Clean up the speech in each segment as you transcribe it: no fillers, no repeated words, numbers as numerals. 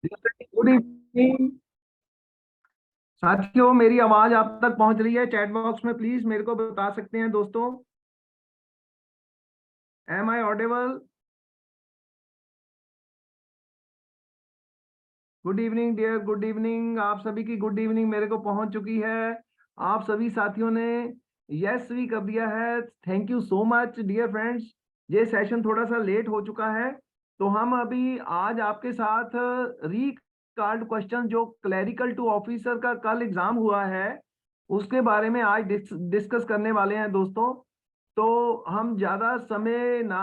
Good evening साथियों, मेरी आवाज आप तक पहुंच रही है? चैट बॉक्स में प्लीज मेरे को बता सकते हैं दोस्तों। Am I audible? Good evening dear, good evening. आप सभी की गुड इवनिंग मेरे को पहुंच चुकी है। आप सभी साथियों ने यस भी कर दिया है। Thank you so much dear friends. ये सेशन थोड़ा सा लेट हो चुका है, तो हम अभी आज आपके साथ री कार्ड क्वेश्चन जो क्लैरिकल टू ऑफिसर का कल एग्जाम हुआ है उसके बारे में आज डिस्कस करने वाले हैं दोस्तों। तो हम ज्यादा समय ना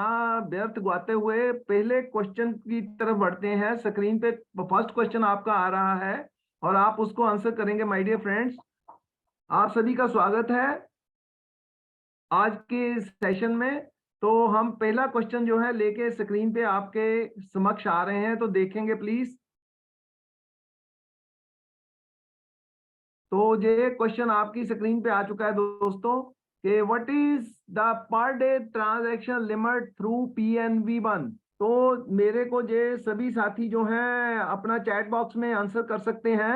व्यर्थ गवाते हुए पहले क्वेश्चन की तरफ बढ़ते हैं। स्क्रीन पे फर्स्ट क्वेश्चन आपका आ रहा है और आप उसको आंसर करेंगे माय डियर फ्रेंड्स। आप सभी का स्वागत है आज के सेशन में। तो हम पहला क्वेश्चन जो है लेके स्क्रीन पे आपके समक्ष आ रहे हैं, तो देखेंगे प्लीज। तो ये क्वेश्चन आपकी स्क्रीन पे आ चुका है दोस्तों कि what is the per day transaction limit through PNB1। तो मेरे को ये सभी साथी जो हैं अपना चैट बॉक्स में आंसर कर सकते हैं।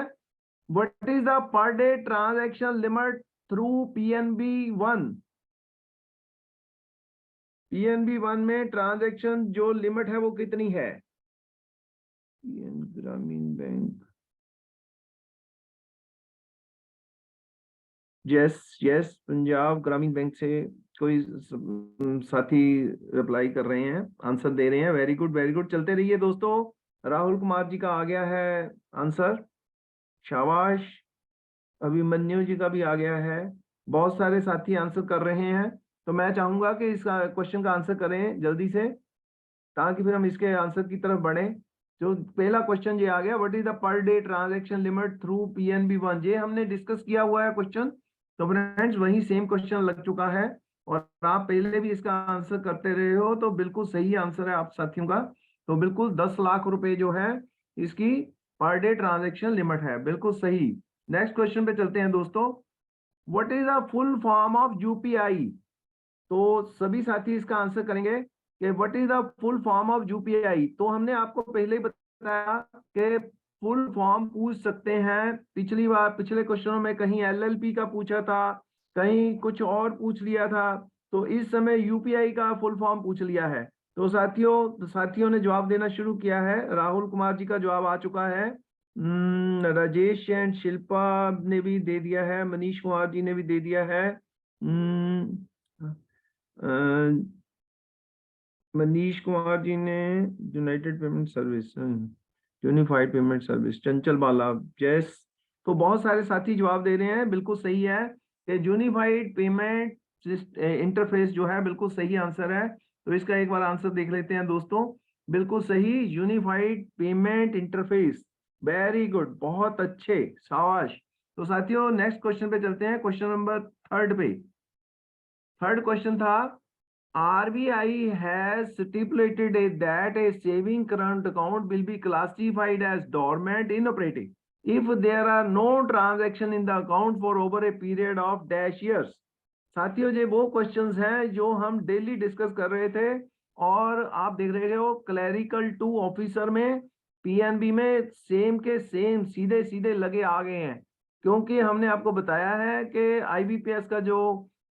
What is the per day transaction limit through PNB1। PNB1 में ट्रांजैक्शन जो लिमिट है वो कितनी है? ग्रामीण बैंक। यस यस, पंजाब ग्रामीण बैंक से कोई साथी रिप्लाई कर रहे हैं, आंसर दे रहे हैं। वेरी गुड वेरी गुड, चलते रहिए दोस्तों। राहुल कुमार जी का आ गया है आंसर, शाबाश। अभिमन्यु जी का भी आ गया है। बहुत सारे साथी आंसर कर रहे हैं, तो मैं चाहूंगा कि इस क्वेश्चन का आंसर करें जल्दी से, ताकि फिर हम इसके आंसर की तरफ बढ़ें। जो पहला क्वेश्चन ये आ गया, what is the per day transaction limit through PNB1। ये हमने डिस्कस किया हुआ है क्वेश्चन। तो फ्रेंड्स वही सेम क्वेश्चन लग चुका है और आप पहले भी इसका आंसर करते रहे हो, तो बिल्कुल सही आंसर है आप साथियों का। तो बिल्कुल 10 लाख रुपए जो है इसकी पर डे ट्रांजेक्शन लिमिट है, बिल्कुल सही। नेक्स्ट क्वेश्चन पे चलते हैं दोस्तों। What is the full form of UPI। तो सभी साथी इसका आंसर करेंगे कि what is the full form of UPI। तो हमने आपको पहले ही बताया कि फुल फॉर्म पूछ सकते हैं। पिछली बार पिछले क्वेश्चनों में कहीं LLP का पूछा था, कहीं कुछ और पूछ लिया था, तो इस समय UPI का फुल फॉर्म पूछ लिया है। तो साथियों ने जवाब देना शुरू किया है। राहुल कुमार जी का जवाब आ चुका है। राजेश एंड शिल्पा ने भी दे दिया है, मनीष कुमार जी ने भी दे दिया है। मनीष कुमार जी ने United payment service, unified payment service, चंचल बाला, जैस। तो बहुत सारे साथी जवाब दे रहे हैं, बिल्कुल सही है कि यूनिफाइड पेमेंट इंटरफेस जो है बिल्कुल सही आंसर है। तो इसका एक बार आंसर देख लेते हैं दोस्तों। बिल्कुल सही, unified payment interface. Very good, बहुत अच्छे, शाबाश। तो साथियों नेक्स्ट क्वेश्चन पे चलते हैं, क्वेश्चन नंबर थर्ड पे। थर्ड क्वेश्चन था, RBI has stipulated that a saving current account will be classified as dormant inoperative if there are no transaction in the account for over a period of dash years। साथियों ये वो questions हैं जो हम daily discuss कर रहे थे, और आप देख रहे हो क्लैरिकल टू ऑफिसर में PNB में सेम के सेम सीधे सीधे लगे आ गए हैं। क्योंकि हमने आपको बताया है कि IBPS का जो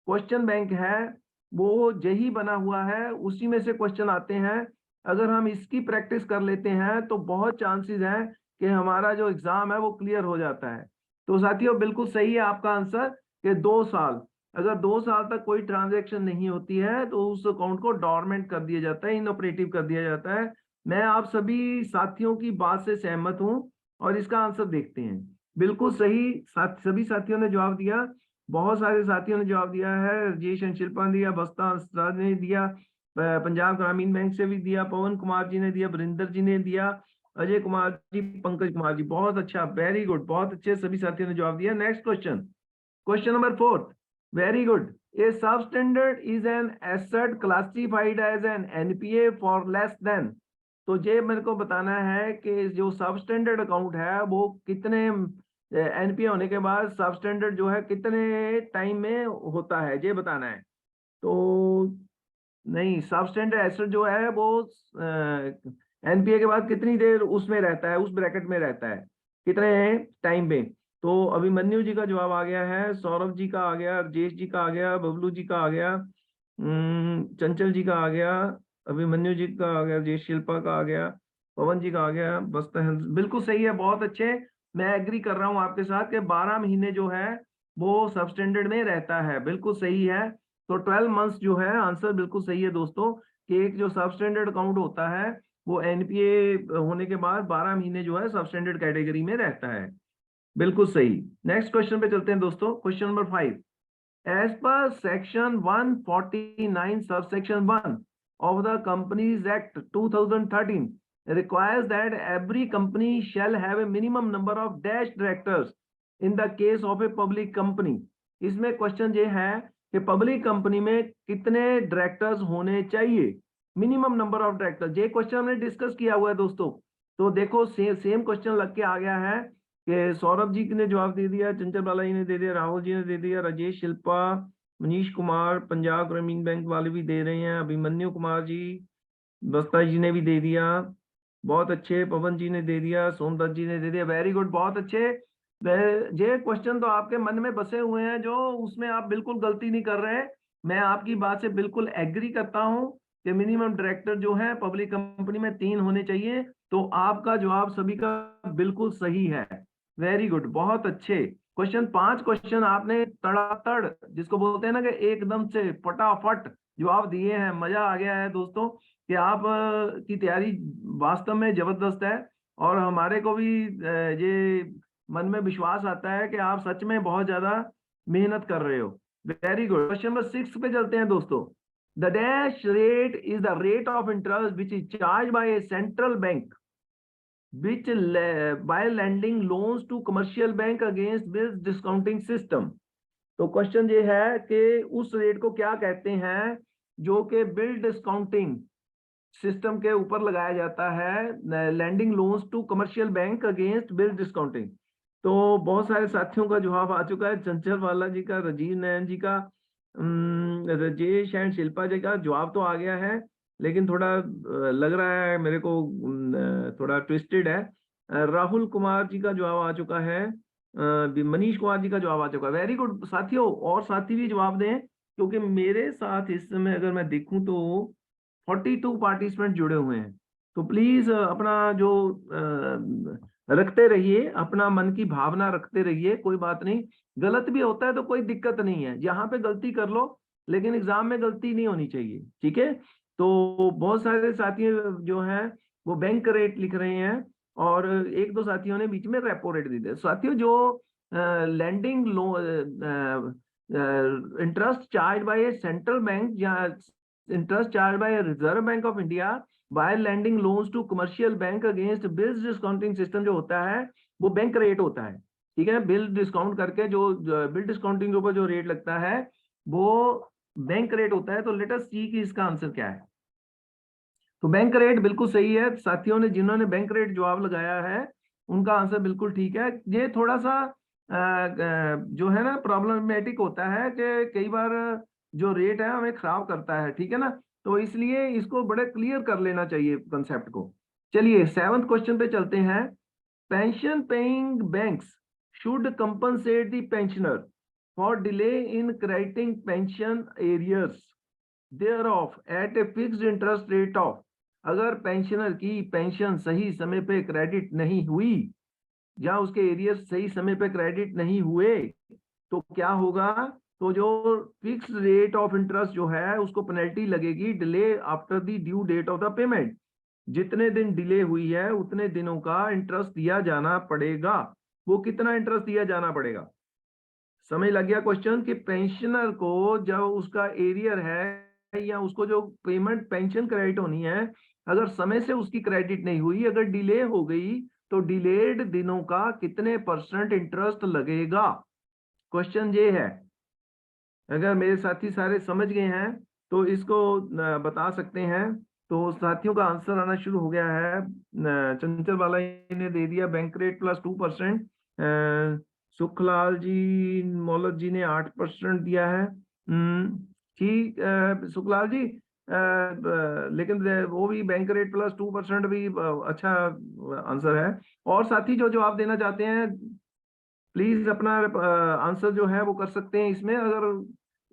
क्वेश्चन बैंक है वो यही बना हुआ है, उसी में से क्वेश्चन आते हैं। अगर हम इसकी प्रैक्टिस कर लेते हैं तो बहुत चांसेस हैं कि हमारा जो एग्जाम है वो क्लियर हो जाता है। तो साथियों बिल्कुल सही है आपका आंसर कि 2 साल, अगर 2 साल तक कोई ट्रांजैक्शन नहीं होती है तो उस अकाउंट को डॉर्मेंट कर दिया जाता है, इनऑपरेटिव कर दिया जाता है। मैं आप सभी साथियों की बात से सहमत हूं और इसका आंसर देखते हैं। बिल्कुल सही सभी साथियों ने जवाब दिया। बहुत सारे साथियों ने जवाब दिया है। राजेश एंड शिल्पा ने दिया, बस्ता राज ने दिया, पंजाब ग्रामीण बैंक से भी दिया, पवन कुमार जी ने दिया, वरिंदर जी ने दिया, अजय कुमार जी, पंकज कुमार जी। बहुत अच्छा, वेरी गुड, बहुत अच्छे सभी साथियों ने जवाब दिया। Next question, question number fourth. Very good. A substandard is an asset classified as an NPA for less than. तो ये मेरे को बताना है कि जो सबस्टैंडर्ड अकाउंट है वो कितने NPA होने के बाद सबस्टैंडर्ड जो है कितने टाइम में होता है, ये बताना है। तो नहीं, सबस्टैंडर्ड एसेट जो है वो एनपीए के बाद कितनी देर उसमें रहता है, उस ब्रैकेट में रहता है, कितने टाइम में? तो अभिमन्यु जी का जवाब आ गया है, सौरभ जी का आ गया, राजेश जी का आ गया, बबलू जी का आ गया, चंचल जी का आ गया, अभिमन्यु जी का आ गया, राजेश, शिल्पा का आ गया, पवन जी का आ गया, बस बिल्कुल सही है, बहुत अच्छे। मैं एग्री कर रहा हूँ आपके साथ कि 12 महीने जो है वो सबस्टैंडर्ड में रहता है, बिल्कुल सही है। तो 12 मंथ्स जो है आंसर बिल्कुल सही है दोस्तों, कि एक जो सबस्टैंडर्ड अकाउंट होता है वो एनपीए होने के बाद 12 महीने जो है सबस्टैंडर्ड कैटेगरी में रहता है, बिल्कुल सही। नेक्स्ट क्वेश्चन पे चलते हैं दोस्तों, question number 5। As per section 149 subsection 1 of the Companies Act 2013 requires that every company shall have a minimum number of dash directors in the case of a public company। इसमें question ये है कि public company में कितने directors होने चाहिए, minimum number of directors. ये question हमने डिस्कस किया हुआ है दोस्तों। तो देखो सेम क्वेश्चन लग के आ गया है कि सौरभ जी ने जवाब दे दिया, चंचल बाला जी ने दे दिया, राहुल जी ने दे दिया, राजेश, शिल्पा, मनीष कुमार, पंजाब ग्रामीण बैंक वाले भी दे रहे हैं, अभिमन्यु कुमार जी, बस्ता जी ने भी दे दिया, बहुत अच्छे, पवन जी ने दे दिया, सोमदत्त जी ने दे दिया, वेरी गुड, बहुत अच्छे। ये क्वेश्चन तो आपके मन में बसे हुए हैं, जो उसमें आप बिल्कुल गलती नहीं कर रहे हैं। मैं आपकी बात से बिल्कुल एग्री करता हूं कि मिनिमम डायरेक्टर जो है पब्लिक कंपनी में 3 होने चाहिए। तो आपका जवाब सभी का बिल्कुल सही है, वेरी गुड, बहुत अच्छे। क्वेश्चन 5 क्वेश्चन आपने तड़ातड़, जिसको बोलते हैं ना कि एकदम से फटाफट जवाब दिए हैं। मजा आ गया है दोस्तों कि आप की तैयारी वास्तव में जबरदस्त है, और हमारे को भी ये मन में विश्वास आता है कि आप सच में बहुत ज्यादा मेहनत कर रहे हो। Very good. क्वेश्चन नंबर 6 पे चलते हैं दोस्तों। The dash rate is the rate of interest which is charge by A central bank which by lending loans to commercial bank against this discounting system। तो क्वेश्चन ये है कि उस rate को क्या कहते हैं जो कि बिल डिस्काउंटिंग सिस्टम के ऊपर लगाया जाता है, lending loans to commercial bank against bill discounting. तो बहुत सारे साथियों का जवाब आ चुका है, चंचल वाला जी का, राजीव नयन जी का, राजेश एंड शिल्पा जी का जवाब तो आ गया है, लेकिन थोड़ा लग रहा है मेरे को थोड़ा ट्विस्टेड है। राहुल कुमार जी का जवाब आ चुका है, मनीष कुमार जी का जवाब आ चुका है, वेरी गुड साथियों। और साथी भी जवाब दें, क्योंकि मेरे साथ इस समय अगर मैं देखूं तो 42 पार्टिसिपेंट जुड़े हुए हैं। तो प्लीज अपना जो रखते रहिए, अपना मन की भावना रखते रहिए, कोई बात नहीं, गलत भी होता है तो कोई दिक्कत नहीं है, यहाँ पे गलती कर लो, लेकिन एग्जाम में गलती नहीं होनी चाहिए, ठीक है। तो बहुत सारे साथी जो हैं वो बैंक रेट लिख रहे हैं, और एक दो साथियों ने बीच में रेपो रेट दे दिया। साथियों जो lending low interest charge by central bank या interest charge by Reserve Bank of India by lending loans to commercial bank against bill discounting system जो होता है वो बैंक रेट होता है, ठीक है। बिल डिस्काउंट करके जो बिल डिस्काउंटिंग के ऊपर जो रेट लगता है वो बैंक रेट होता है। तो लेट अस सी कि इसका आंसर क्या है। तो बैंक रेट बिल्कुल सही है, साथियों ने जिन्होंने बैंक रेट जवाब लगाया है उनका आंसर बिल्कुल ठीक है। ये थोड़ा सा जो है ना प्रॉब्लमेटिक होता है कि कई बार जो रेट है हमें खराब करता है, ठीक है ना, तो इसलिए इसको बड़े क्लियर कर लेना चाहिए कंसेप्ट को। चलिए 7th क्वेश्चन पे चलते हैं। Pension paying banks should compensate the pensioner for delay in crediting pension arrears thereof at a fixed interest rate of. अगर पेंशनर की पेंशन सही समय पे क्रेडिट नहीं हुई या उसके एरियर सही समय पे क्रेडिट नहीं हुए तो क्या होगा? तो जो फिक्स रेट ऑफ इंटरेस्ट जो है उसको पेनल्टी लगेगी delay after the due date of the payment. जितने दिन डिले हुई है उतने दिनों का इंटरेस्ट दिया जाना पड़ेगा। वो कितना इंटरेस्ट दिया जाना पड़ेगा? समझ लग गया क्वेश्चन कि पेंशनर को जब उसका एरियर है या उसको जो पेमेंट पेंशन क्रेडिट होनी है, अगर समय से उसकी क्रेडिट नहीं हुई, अगर डिले हो गई, तो डिलेड दिनों का कितने % इंटरेस्ट लगेगा? क्वेश्चन ये है। अगर मेरे साथी सारे समझ गए हैं तो इसको बता सकते हैं। तो साथियों का आंसर आना शुरू हो गया है। चंचल वाला ने दे दिया बैंक रेट प्लस 2%, सुखलाल जी, मौलत जी ने 8% दिया है। ठीक, सुखलाल जी लेकिन वो भी बैंक रेट प्लस 2% भी अच्छा आंसर है। और साथी जो जवाब देना चाहते हैं प्लीज अपना आंसर जो है वो कर सकते हैं इसमें। अगर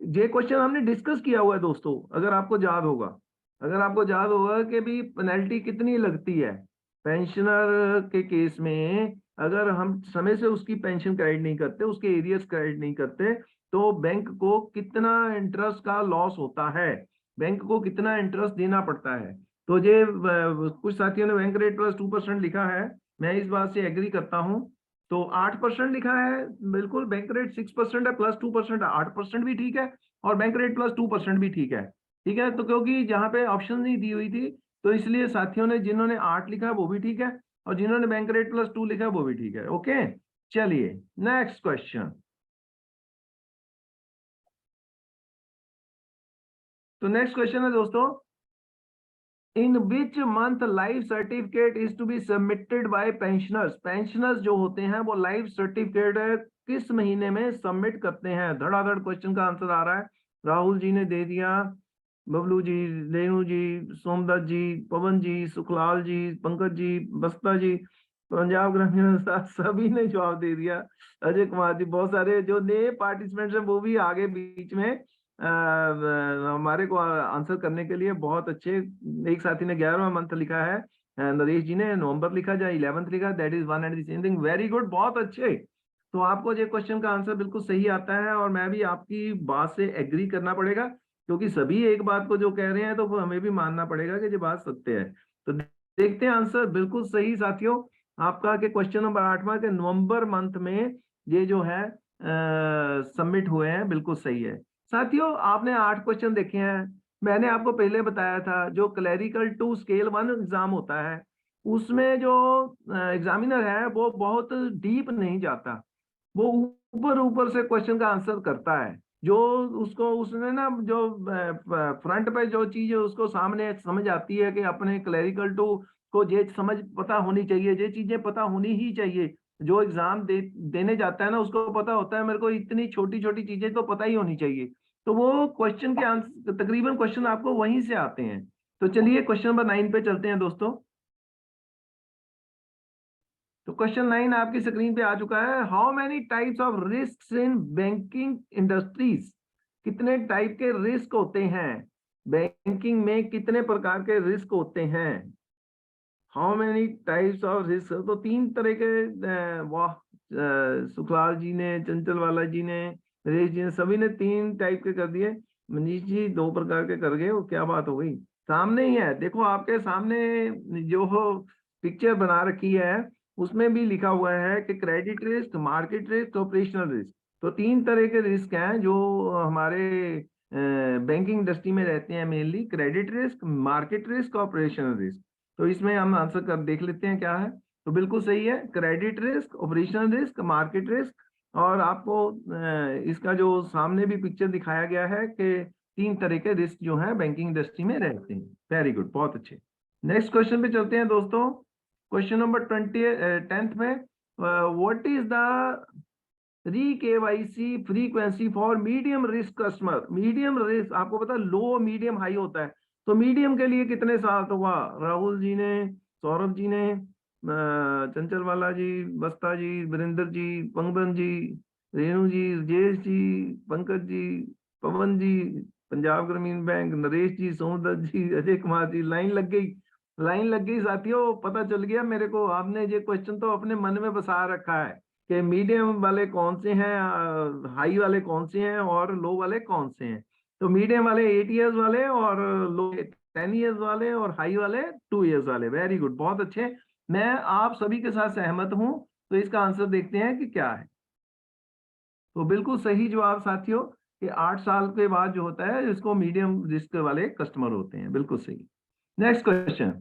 ये क्वेश्चन हमने डिस्कस किया हुआ है दोस्तों, अगर आपको याद होगा, अगर आपको याद होगा कि भी पेनल्टी कितनी लगती है पेंशनर के केस में, अगर हम समय से उसकी पेंशन क्रेडिट नहीं करते, उसके एरियर्स क्रेडिट नहीं करते, तो बैंक को कितना इंटरेस्ट का लॉस होता है, बैंक को कितना इंटरेस्ट देना पड़ता है। तो ये कुछ साथियों ने बैंक रेट प्लस 2% लिखा है, मैं इस बात से एग्री करता हूं। तो 8% लिखा है, बिल्कुल बैंक रेट 6% है, प्लस 2% 8% भी ठीक है, और बैंक रेट प्लस 2% भी ठीक है। ठीक है, तो क्योंकि जहां पे ऑप्शन नहीं दी हुई थी, तो इसलिए साथियों ने जिन्होंने 8 लिखा है वो भी ठीक है, और जिन्होंने बैंक रेट प्लस 2 लिखा है वो भी ठीक है। ओके, चलिए नेक्स्ट क्वेश्चन। तो नेक्स्ट क्वेश्चन है दोस्तों, in which month life certificate is to be submitted by pensioners. Pensioners जो होते हैं वो लाइफ सर्टिफिकेट किस महीने में सबमिट करते हैं? धड़ाधड़ क्वेश्चन का आंसर आ रहा है। राहुल जी ने दे दिया, बबलू जी, रेणु जी, सोमदत्त जी, पवन जी, सुखलाल जी, पंकज जी, बस्ता जी, पंजाब ग्रामीण सभी ने जवाब दे दिया। अजय कुमार जी, बहुत सारे जो नए पार्टिसिपेंट्स हैं वो भी आगे बीच में हमारे को आंसर करने के लिए बहुत अच्छे। एक साथी ने 11वां मंथ लिखा है, नरेश जी ने नवंबर लिखा, जाए 11th लिखा, that is one and the same thing. Very good, बहुत अच्छे। तो आपको ये क्वेश्चन का आंसर बिल्कुल सही आता है, और मैं भी आपकी बात से एग्री करना पड़ेगा, क्योंकि सभी एक बात को जो कह रहे हैं तो वो हमें भी मानना पड़ेगा कि ये बात सत्य है। तो देखते हैं आंसर, बिल्कुल सही साथियों आपका, कि क्वेश्चन नंबर 8वां के नवंबर मंथ में ये जो है सबमिट हुए हैं, बिल्कुल सही है। साथियों आपने 8 क्वेश्चन देखे हैं। मैंने आपको पहले बताया था जो क्लैरिकल टू स्केल 1 एग्जाम होता है, उसमें जो एग्जामिनर है वो बहुत डीप नहीं जाता, वो ऊपर ऊपर से क्वेश्चन का आंसर करता है। जो उसको उसने ना जो फ्रंट पे जो चीज है उसको सामने समझ आती है कि अपने क्लैरिकल टू को ये समझ पता होनी चाहिए, ये चीजें पता होनी ही चाहिए। जो एग्जाम देने जाता है ना उसको पता होता है मेरे को इतनी छोटी छोटी चीजें तो पता ही होनी चाहिए। तो वो क्वेश्चन के आंसर तकरीबन क्वेश्चन आपको वहीं से आते हैं। तो चलिए क्वेश्चन नंबर 9 पे चलते हैं दोस्तों। तो क्वेश्चन 9 आपकी स्क्रीन पे आ चुका है। How many types of risk in banking industries? कितने टाइप के रिस्क होते हैं बैंकिंग में, कितने प्रकार के रिस्क होते हैं? How many types of risk, तो 3 तरह के वाह, सुखलाल जी ने, चंचल वाला जी ने, नरेश जी ने, सभी ने 3 टाइप के कर दिए। मनीष जी 2 प्रकार के कर गए, वो क्या बात हो गई? सामने ही है, देखो आपके सामने जो पिक्चर बना रखी है उसमें भी लिखा हुआ है कि credit risk, market risk, operational risk. तो 3 तरह के रिस्क हैं जो हमारे बैंकिंग इंडस्ट्री में रहते हैं mainly, credit risk, market risk, operational risk. तो इसमें हम आंसर कर देख लेते हैं क्या है। तो बिल्कुल सही है, credit risk, operational risk, market risk. और आपको इसका जो सामने भी पिक्चर दिखाया गया है कि 3 तरह के रिस्क जो है बैंकिंग इंडस्ट्री में रहते हैं। वेरी गुड, बहुत अच्छे। नेक्स्ट क्वेश्चन पे चलते हैं दोस्तों। क्वेश्चन नंबर 10th में, व्हाट इज द री KYC frequency for medium risk customer? Medium risk आपको पता है लो, मीडियम, हाई होता है। तो मीडियम के लिए कितने साल तो हुआ? राहुल जी ने, सौरभ जी ने, चंचल वाला जी, बस्ता जी, वीरेंद्र जी, पंगबन जी, रेणु जी, जयेश जी, पंकज जी, पवन जी, पंजाब ग्रामीण बैंक, नरेश जी, सोमदत्त जी, अजय कुमार जी। लाइन लग गई, लाइन लग गई साथियों, पता चल गया मेरे को। आपने ये क्वेश्चन तो अपने मन में बसा रखा है कि मीडियम वाले कौन से हैं, हाई वाले कौन से हैं, और लो वाले कौन से हैं। तो मीडियम वाले 8 इयर्स वाले, और लो 10 इयर्स वाले, और हाई वाले 2 इयर्स वाले। वेरी गुड, बहुत अच्छे। मैं आप सभी के साथ सहमत हूं। तो इसका आंसर देखते हैं कि क्या है। तो बिल्कुल सही जवाब साथियों, कि 8 साल के बाद जो होता है इसको मीडियम रिस्क वाले कस्टमर होते हैं, बिल्कुल सही। Next question,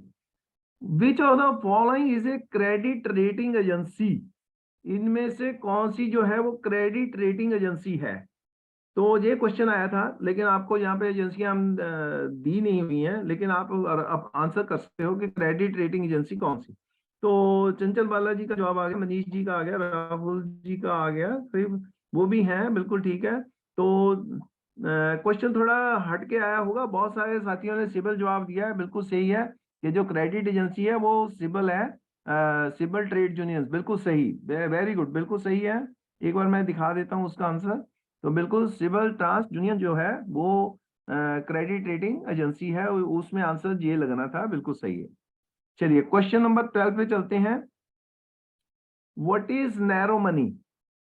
which of the following is a credit rating agency? इनमें से कौन सी जो है वो क्रेडिट रेटिंग एजेंसी है? तो ये क्वेश्चन आया था, लेकिन आपको यहाँ पे एजेंसियां हम दी नहीं हुई हैं, लेकिन आप आंसर कर सकते हो कि क्रेडिट रेटिंग एजेंसी कौन सी। तो चंचल बालाजी का जवाब आ गया, मनीष जी का आ गया, राहुल जी का आ गया, फिर वो भी हैं, बिल्कुल ठीक है। तो क्वेश्चन थोड़ा हट के आया होगा, बहुत सारे साथियों ने सिबिल जवाब दिया है, बिल्कुल सही है। कि जो क्रेडिट एजेंसी है वो सिबिल है, सिबिल ट्रेड यूनियंस, बिल्कुल सही, वेरी गुड, बिल्कुल सही है। एक बार मैं दिखा देता हूँ उसका आंसर। तो बिल्कुल सिबिल ट्रांस यूनियन जो है वो क्रेडिट रेटिंग एजेंसी है, उसमें आंसर ये लगना था, बिल्कुल सही है। चलिए क्वेश्चन नंबर 12 पे चलते हैं। What is narrow money?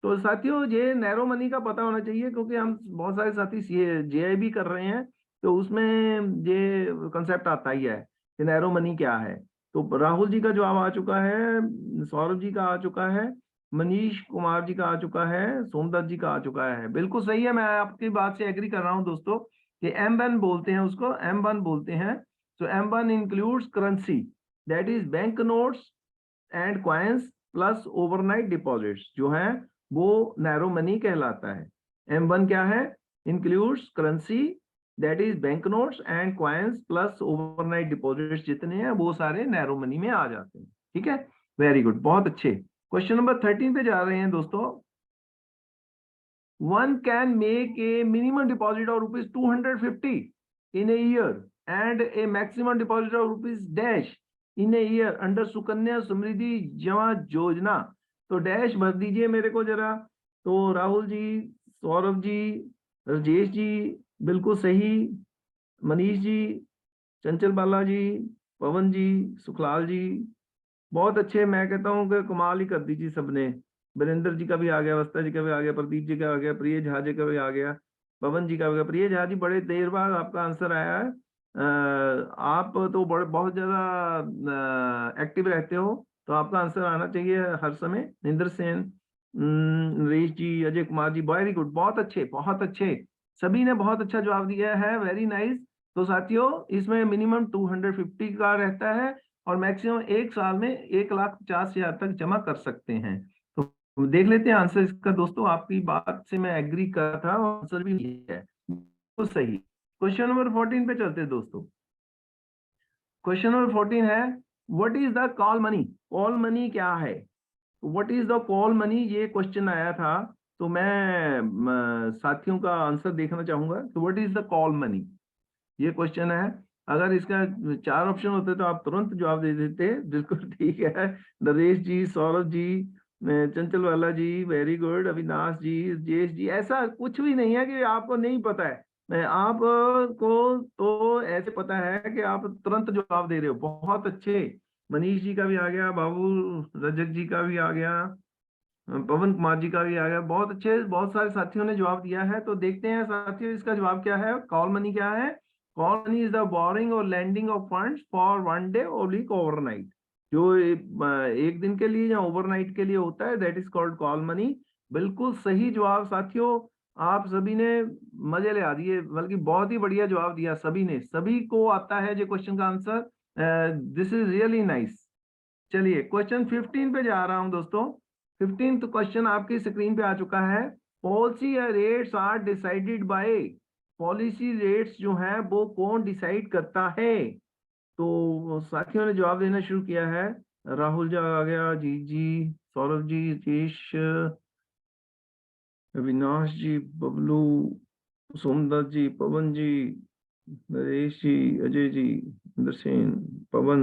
तो साथियों ये नैरो मनी का पता होना चाहिए, क्योंकि हम बहुत सारे साथी जेआईबी कर रहे हैं, तो उसमें ये कंसेप्ट आता ही है कि नैरो मनी क्या है। तो राहुल जी का जवाब आ चुका है, सौरभ जी का आ चुका है, मनीष कुमार जी का आ चुका है, सोमदत्त जी का आ चुका है, बिल्कुल सही है। मैं आपकी बात से एग्री कर रहा हूं दोस्तों कि एम वन बोलते हैं उसको, एम वन बोलते हैं। तो M one includes currency, that is bank notes and coins plus overnight deposits जो है वो नैरो मनी कहलाता है। M1 क्या है? Includes currency, that is bank notes and coins plus overnight deposits, जितने हैं वो सारे नैरो मनी में आ जाते हैं। ठीक है, वेरी गुड, बहुत अच्छे। क्वेश्चन नंबर 13 पे जा रहे हैं दोस्तों। One can make a minimum deposit of ₹250 in a year and a maximum deposit of rupees dash in a year under Sukanya Samriddhi जमा योजना। तो डैश भर दीजिए मेरे को जरा। तो राहुल जी, सौरभ जी, राजेश जी, बिल्कुल सही, मनीष जी, चंचल बाला जी, पवन जी, सुखलाल जी, बहुत अच्छे। मैं कहता हूँ कि कमाल ही कर दीजिए सबने। वीरेंद्र जी का भी आ गया, अवस्था जी का भी आ गया, प्रदीप जी का आ गया, प्रिय झा जी का भी आ गया, पवन जी का भी आ गया। प्रिय झा जी बड़े देर बाद आपका आंसर आया है। आप तो बड़े बहुत ज्यादा एक्टिव रहते हो, तो आपका आंसर आना चाहिए हर समय। निंदर सेन, नरेश जी, अजय कुमार जी, वेरी गुड, बहुत अच्छे, बहुत अच्छे। सभी ने बहुत अच्छा जवाब दिया है, वेरी नाइस। तो साथियों इसमें मिनिमम 250 का रहता है और मैक्सिमम एक साल में 1,50,000 तक जमा कर सकते हैं। तो देख लेते हैं आंसर इसका दोस्तों। आपकी बात से मैं एग्री कर था, आंसर भी यही है, तो सही। क्वेश्चन नंबर 14 पे चलते हैं दोस्तों। क्वेश्चन नंबर 14 है, what is the call money? Call money क्या है? What is the call money, ये क्वेश्चन आया था। तो मैं साथियों का आंसर देखना चाहूंगा कि what is the call money, ये क्वेश्चन है। अगर इसका 4 ऑप्शन होते तो आप तुरंत जवाब दे देते, बिल्कुल ठीक है। नरेश जी, सौरभ जी, चंचल वाला जी, वेरी गुड, अविनाश जी, जेश जी, ऐसा कुछ भी नहीं है कि आपको नहीं पता है। आपको तो ऐसे पता है कि आप तुरंत जवाब दे रहे हो, बहुत अच्छे। मनीष जी का भी आ गया, बाबू रजक जी का भी आ गया, पवन कुमार जी का भी आ गया, बहुत अच्छे। बहुत सारे साथियों ने जवाब दिया है, तो देखते हैं साथियों इसका जवाब क्या है। कॉल मनी क्या है? Call money is the borrowing और lending of funds for one day ओब्लिक ओवरनाइट, जो एक दिन के लिए या ओवरनाइट के लिए होता है, that is called call money. बिल्कुल सही जवाब साथियों, आप सभी ने मजे ले आ दिए, बल्कि बहुत ही बढ़िया जवाब दिया सभी ने, सभी को आता है जो क्वेश्चन का answer. This is really nice. चलिए क्वेश्चन 15 पे जा रहा हूं दोस्तों। 15th क्वेश्चन आपकी स्क्रीन पे आ चुका है। Policy rates are decided by, policy rates जो है वो कौन डिसाइड करता है? तो साथियों ने जवाब देना शुरू किया है। राहुल जी आ गया, जी जी, सौरभ जी, जीश, अविनाश जी, बबलू, सोमदत्त जी, पवन जी, नरेश जी, अजय जी, इंद्र सेन, पवन,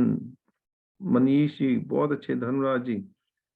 मनीष जी, बहुत अच्छे, धर्मराज जी,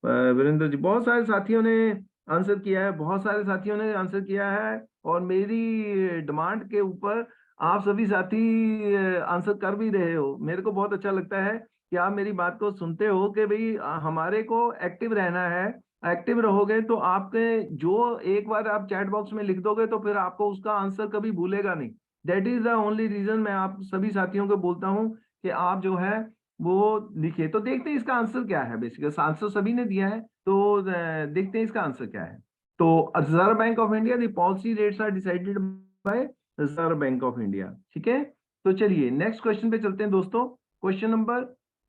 वीरेंद्र जी, बहुत सारे साथियों ने आंसर किया है, बहुत सारे साथियों ने आंसर किया है। और मेरी डिमांड के ऊपर आप सभी साथी आंसर कर भी रहे हो, मेरे को बहुत अच्छा लगता है कि आप मेरी बात को सुनते हो कि भाई हमारे को एक्टिव रहना है। एक्टिव रहोगे तो आपके जो एक बार आप चैट बॉक्स में लिख दोगे तो फिर आपको उसका आंसर कभी भूलेगा नहीं। That is the only reason मैं आप सभी साथियों को बोलता हूँ कि आप जो है वो लिखिए। तो देखते हैं इसका आंसर क्या है। बेसिकली आंसर सभी ने दिया है, तो देखते हैं इसका आंसर क्या है। तो Reserve Bank of India, the policy rates are decided by Reserve Bank of India. ठीक है, तो चलिए नेक्स्ट क्वेश्चन पे चलते हैं दोस्तों। Question number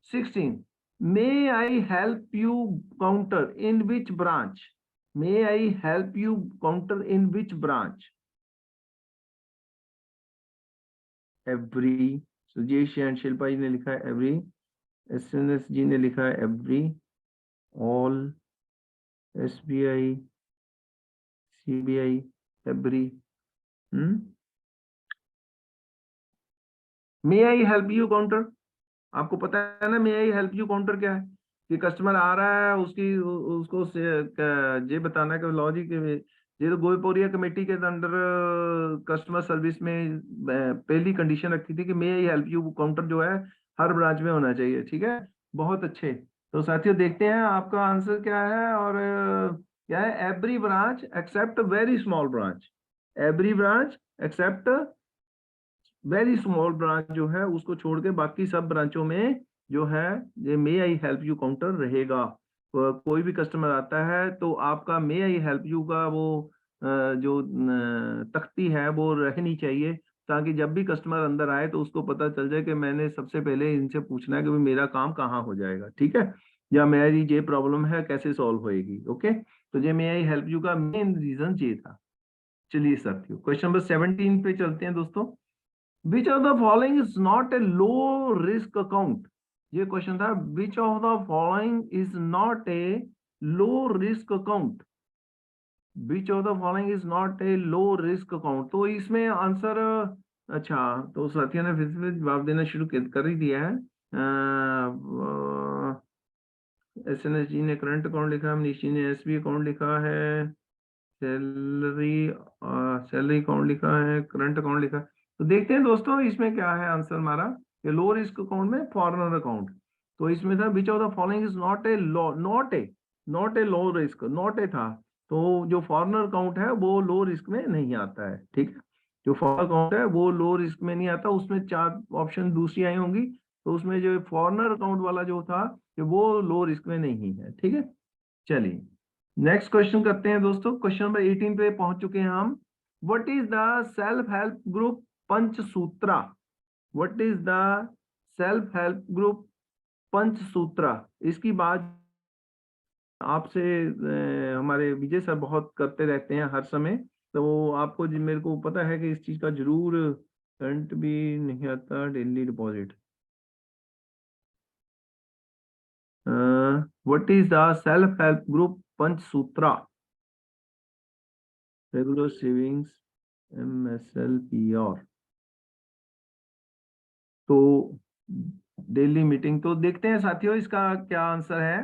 16, may I help you counter in which branch? May I help you counter in which branch? Every, Sujesh and Shilpa ji ने लिखा है एवरी, एसएनएस जी ने लिखा है every, all, SBI, CBI, every, may I help you counter, आपको पता है ना may I help you counter क्या है? कि कस्टमर आ रहा है, उसकी उसको ये बताना है कि लॉजिक ये तो गोलपोरिया कमेटी के अंडर कस्टमर सर्विस में पहली कंडीशन रखी थी कि मे आई हेल्प यू काउंटर जो है हर ब्रांच में होना चाहिए। ठीक है, बहुत अच्छे। तो साथियों देखते हैं आपका आंसर क्या है, और क्या है? Every branch except very small branch, every branch except very small branch जो है उसको छोड़ के बाकी सब ब्रांचों में जो है ये मे आई हेल्प यू काउंटर रहेगा। कोई भी कस्टमर आता है तो आपका मे आई हेल्प यू का वो जो तख्ती है वो रहनी चाहिए, ताकि जब भी कस्टमर अंदर आए तो उसको पता चल जाए कि मैंने सबसे पहले इनसे पूछना है कि भाई मेरा काम कहाँ हो जाएगा। ठीक है, या मेरी ये प्रॉब्लम है कैसे सॉल्व होएगी। ओके, तो ये मे आई हेल्प यू का मेन रीजन ये था। चलिए साथियों क्वेश्चन नंबर 17 पे चलते हैं दोस्तों। Which of the following is not a low risk account? ये क्वेश्चन था, which of the following is not a low risk account, which of the following is not a low risk account. तो इसमें answer, अच्छा तो साथियों ने फिर से जवाब देना शुरू कर ही दिया है। एस एन एस जी ने करंट अकाउंट लिखा है, मनीष जी ने एस बी अकाउंट लिखा है, सैलरी सैलरी अकाउंट लिखा है, करंट अकाउंट लिखा है। तो देखते हैं दोस्तों इसमें क्या है आंसर हमारा। ये लो रिस्क अकाउंट में फॉरेनर अकाउंट, तो इसमें था which of the following is not a low, not a low risk, not a था। तो जो फॉरेनर अकाउंट है वो लो रिस्क में नहीं आता है। ठीक है, जो फॉरेनर अकाउंट है वो लो रिस्क में नहीं आता, उसमें 4 ऑप्शन दूसरी आई होंगी, तो उसमें जो फॉरेनर अकाउंट वाला जो था कि वो लो रिस्क में नहीं है। ठीक है, चलिए नेक्स्ट क्वेश्चन करते हैं दोस्तों। क्वेश्चन नंबर 18 पे पहुंच चुके हैं हम। What is the self help group Panchasutra? What is the self help group Panchasutra? इसकी बात आपसे हमारे विजय सर बहुत करते रहते हैं हर समय, तो आपको मेरे को पता है कि इस चीज का जरूर करंट भी नहीं आता, daily deposit. What is the self help group Panchasutra? Regular savings, MSLPR, तो डेली मीटिंग। तो देखते हैं साथियों इसका क्या आंसर है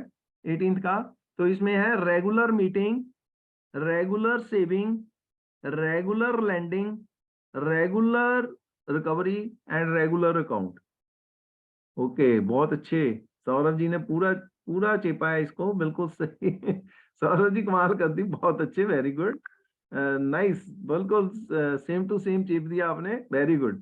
18th का। तो इसमें है regular meeting, regular saving, regular lending, regular recovery and regular account. Okay, बहुत अच्छे। सौरभ जी ने पूरा पूरा चेपा है इसको, बिल्कुल सही। सौरभ जी कमाल कर दी, बहुत अच्छे, वेरी गुड, नाइस, बिल्कुल सेम टू सेम चेप दिया आपने, वेरी गुड।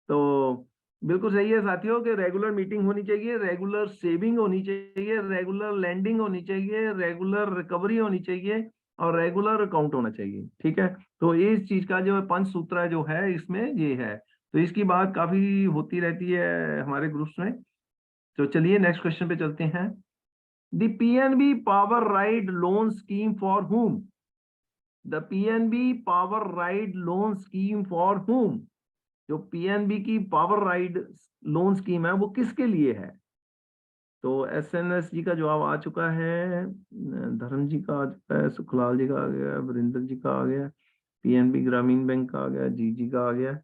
तो बिल्कुल सही है साथियों कि रेगुलर मीटिंग होनी चाहिए, रेगुलर सेविंग होनी चाहिए, रेगुलर लैंडिंग होनी चाहिए, रेगुलर रिकवरी होनी चाहिए, और रेगुलर अकाउंट होना चाहिए। ठीक है, तो इस चीज का जो पंच सूत्र जो है इसमें ये है। तो इसकी बात काफी होती रहती है हमारे ग्रुप्स में। तो चलिए नेक्स्ट क्वेश्चन पे चलते हैं। The PNB power ride loan scheme for whom? The PNB power ride loan scheme for whom? जो पीएनबी की पावर राइड लोन स्कीम है वो किसके लिए है? तो एसएनएस जी का जवाब आ चुका है, धर्म जी का आ चुका है, सुखलाल जी का आ गया, वरिंदर जी का आ गया, पीएनबी ग्रामीण बैंक का आ गया, जी का आ गया।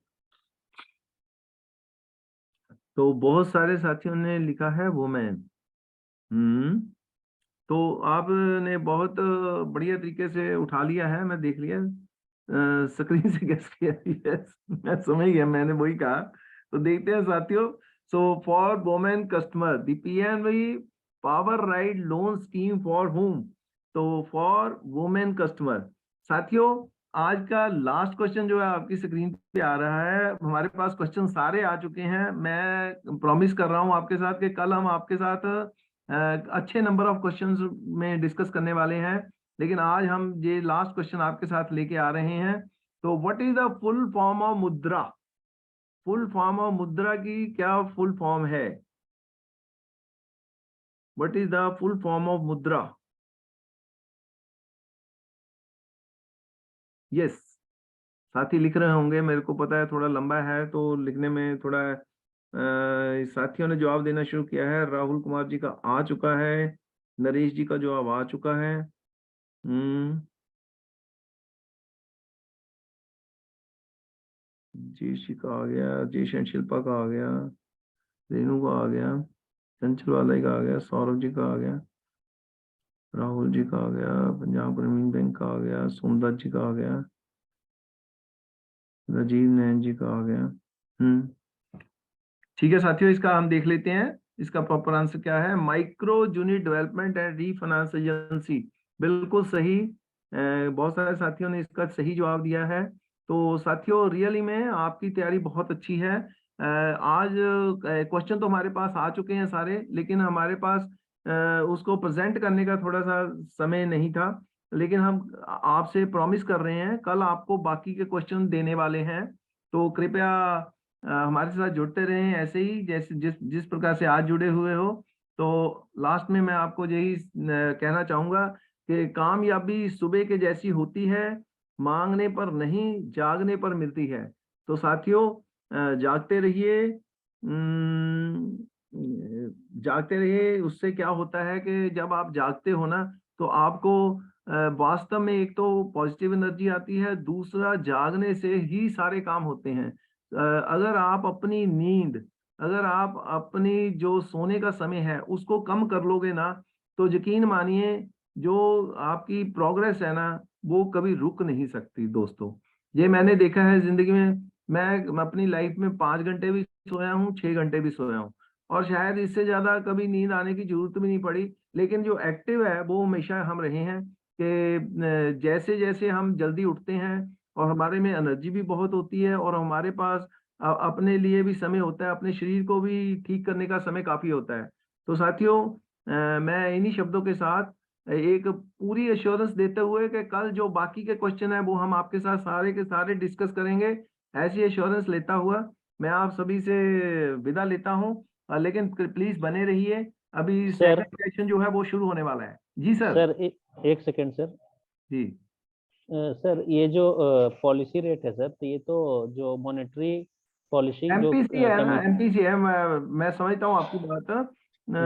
तो बहुत सारे साथियों ने लिखा है वुमेन। हम्म, तो आपने बहुत बढ़िया तरीके से उठा लिया है, मैं देख लिया, स्क्रीन से गेस किया। यस, मैं समझ गया, मैंने वही कहा। तो देखते हैं साथियों। So for women customer the PNB power ride loan scheme for whom? तो फॉर वुमेन कस्टमर। साथियों आज का लास्ट क्वेश्चन जो है आपकी स्क्रीन पे आ रहा है, हमारे पास क्वेश्चन सारे आ चुके हैं। मैं प्रॉमिस कर रहा हूं आपके साथ कि कल हम आपके साथ अच्छे नंबर ऑफ क्वेश्चंस में डिस्कस करने वाले हैं, लेकिन आज हम ये लास्ट क्वेश्चन आपके साथ लेके आ रहे हैं। तो what is the full form of मुद्रा? फुल फॉर्म ऑफ मुद्रा की क्या फुल फॉर्म है? What is the full form of मुद्रा? यस, साथी लिख रहे होंगे, मेरे को पता है थोड़ा लंबा है तो लिखने में थोड़ा साथियों ने जवाब देना शुरू किया है। राहुल कुमार जी का आ चुका है, नरेश जी का जवाब आ चुका है। हम्म, जयश्री का आ गया, जयेश एंड शिल्पा का आ गया, रेनू का आ गया, चंचल वाला का आ गया, सौरभ जी का आ गया, राहुल जी का आ गया, पंजाब ग्रामीण बैंक का आ गया, सोमदत्त जी का आ गया, राजीव नयन जी का आ गया। ठीक है साथियों, इसका हम देख लेते हैं इसका प्रॉपर आंसर क्या है। Micro unit development and refinance agency, बिल्कुल सही। बहुत सारे साथियों ने इसका सही जवाब दिया है। तो साथियों रियली में आपकी तैयारी बहुत अच्छी है। आज क्वेश्चन तो हमारे पास आ चुके हैं सारे, लेकिन हमारे पास उसको प्रेजेंट करने का थोड़ा सा समय नहीं था। लेकिन हम आपसे प्रॉमिस कर रहे हैं कल आपको बाकी के क्वेश्चन देने वाले हैं। तो कृपया हमारे साथ जुड़ते रहें ऐसे ही, जैसे जिस जिस प्रकार से आज जुड़े हुए हो। तो लास्ट में मैं आपको यही कहना चाहूंगा कि कामयाबी सुबह के जैसी होती है, मांगने पर नहीं जागने पर मिलती है। तो साथियों जागते रहिए। जागते रहिए, उससे क्या होता है कि जब आप जागते हो ना, तो आपको वास्तव में एक तो पॉजिटिव एनर्जी आती है, दूसरा जागने से ही सारे काम होते हैं। अगर आप अपनी नींद, अगर आप अपनी जो सोने का समय है उसको कम कर लोगे ना, तो यकीन मानिए जो आपकी प्रोग्रेस है ना, वो कभी रुक नहीं सकती दोस्तों। ये मैंने देखा है जिंदगी में। मैं अपनी लाइफ में 5 घंटे भी सोया हूँ, 6 घंटे भी सोया हूँ, और शायद इससे ज्यादा कभी नींद आने की जरूरत भी नहीं पड़ी। लेकिन जो एक्टिव है वो हमेशा हम रहे हैं कि जैसे जैसे हम जल्दी उठते हैं और हमारे में एनर्जी भी बहुत होती है, और हमारे पास अपने लिए भी समय होता है, अपने शरीर को भी ठीक करने का समय काफी होता है। तो साथियों मैं इन्हीं शब्दों के साथ एक पूरी एश्योरेंस देते हुए कि कल जो बाकी के क्वेश्चन है वो हम आपके साथ सारे के सारे डिस्कस करेंगे, ऐसी एश्योरेंस लेता हुआ मैं आप सभी से विदा लेता हूं। लेकिन प्लीज बने रहिए, अभी सर सेकंड सेशन जो है वो शुरू होने वाला है। जी सर। सर एक सेकेंड सर। जी सर ये जो पॉलिसी रेट है सर, तो ये तो जो मॉनेटरी पॉलिसी जो एमपीसी है ना, कमीशन। एमपीसी है। मैं समझता हूँ आपकी बात। जी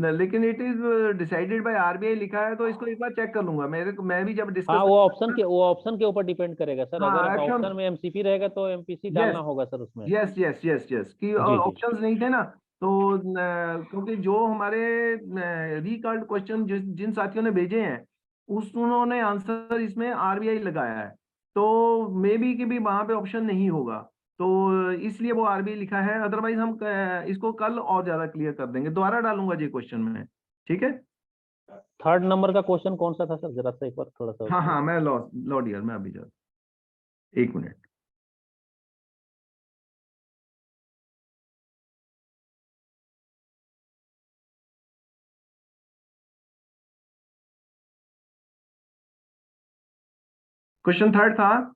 जी। लेकिन it is decided by RBI लिखा है, तो इसको एक बार चेक कर लूंगा। मैं भी जब डिस्कस हाँ, करूंगा। वो ऑप्शन के ऊपर डिपेंड करेगा सर। अगर हाँ एक्शन। ऑप्शन में एमसीपी रहेगा तो एमपीसी यस डालना होगा सर उसमें। यस यस यस यस कि जी जी। ऑप्शंस नहीं थे ना। तो क्योंकि जो हमारे रिकॉल्ड क्वेश्चन जिन साथियों ने भेजे हैं, उस उन्होंने आंसर इसमें आरबीआई लगाया है। तो मे बी कि भी वहां पे ऑप्शन नहीं होगा, तो इसलिए वो आरबीआई लिखा है। अदरवाइज हम इसको कल और ज्यादा क्लियर कर देंगे। दोबारा डालूंगा जी क्वेश्चन में, ठीक है। थर्ड नंबर का क्वेश्चन कौन सा था सर, जरा सा एक बार थोड़ा सा हाँ उसमें। हाँ, मैं लॉ डियर मैं अभी जा, एक मिनट। क्वेश्चन थर्ड था,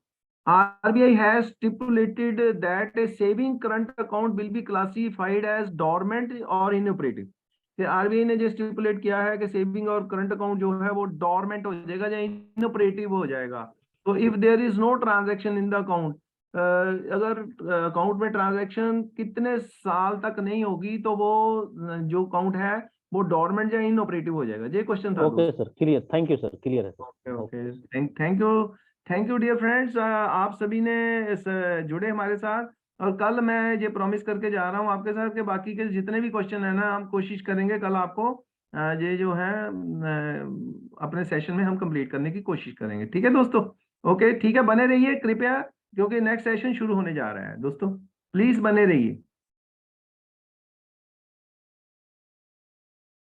RBI has stipulated that a saving current account will be classified as dormant or inoperative। कि आरबीआई ने जो स्टिपुलेट किया है कि सेविंग और करंट अकाउंट जो है वो डॉर्मेंट हो जाएगा या इनऑपरेटिव हो जाएगा। तो if there is no transaction in the account, अगर अकाउंट में ट्रांजैक्शन कितने साल तक नहीं होगी, तो वो जो अकाउंट है वो डॉर्मेंट या इनऑपरेटिव हो जाएगा। ये क्वेश्चन था ओके दोस्त। Sir, clear, thank you sir, clear है okay sir. Okay, thank you dear friends. आप सभी ने जुड़े हमारे साथ। और कल मैं ये प्रॉमिस करके जा रहा हूँ आपके साथ कि बाकी के जितने भी क्वेश्चन है ना, हम कोशिश करेंगे कल आपको ये जो है अपने सेशन में हम कंप्लीट करने की कोशिश करेंगे। ठीक है दोस्तों। ओके ठीक है, बने रहिए कृपया, क्योंकि नेक्स्ट सेशन शुरू होने जा रहा है दोस्तों। प्लीज बने रहिए।